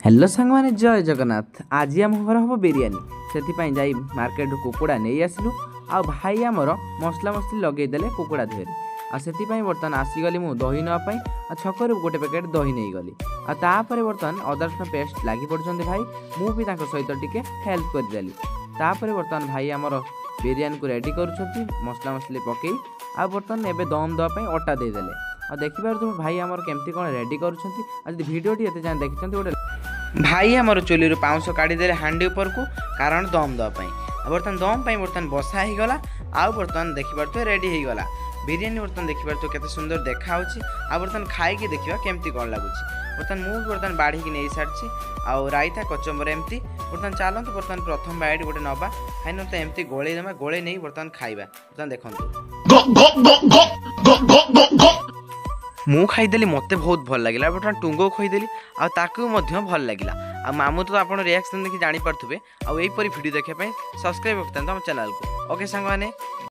Hello सांग मैंने जय जगन्नाथ। आज आम घर हम बिरियानी से जाई मार्केट कुकुड़ा नहीं आसलु आ भाई आमर मसला मसली लगेदेले कुकुड़ा देहरे से बर्तमान आसीगली मु दही नापी छक गोटे पैकेट दही नहीं गली आपर बर्तमान अदा रसुण पेस्ट लगी पड़ते भाई मुझे सहित टिके हेल्प करदेली। बर्तमान भाई आमर बिरियानी को रेडी कर मसला मसली पकई आ बर्तमान एवं दम देवाई अटा देदेले और देखिए तुम भाई आमर केमती कौन रेडी कर भिडियोटी एत जाए देखते गोटे भाई आमर चुली पाउंश काढ़ीदे हांडी उपर को कारण दम देवाई बर्तमान दम बर्तमान बसा ही गला आउ बर्तमान देखिए रेडी हो गला बिरियानी बर्तमान देखिए केते सुंदर देखा बर्तमान खाई देखा केमती कौन लगुच बर्तमान मुझे बर्तमान बाढ़ी नहीं सारी आउ रायता कचम्बर एमती बर्तमान चलते बर्तमान प्रथम बाइट गोटे नवा खाई तो एमती गोले देवा गोले नहीं बर्तमान खाइबा बर्तमान देखो मु खाईदेली मत बहुत भल लगे बर्तमान टुंगो खोईदेली आकु भल लगे आ मामू तो आप रिएक्शन देखिए जापारे आईपरी भिडियो देखापी सब्सक्राइब करते हम चैनल को ओके सांग।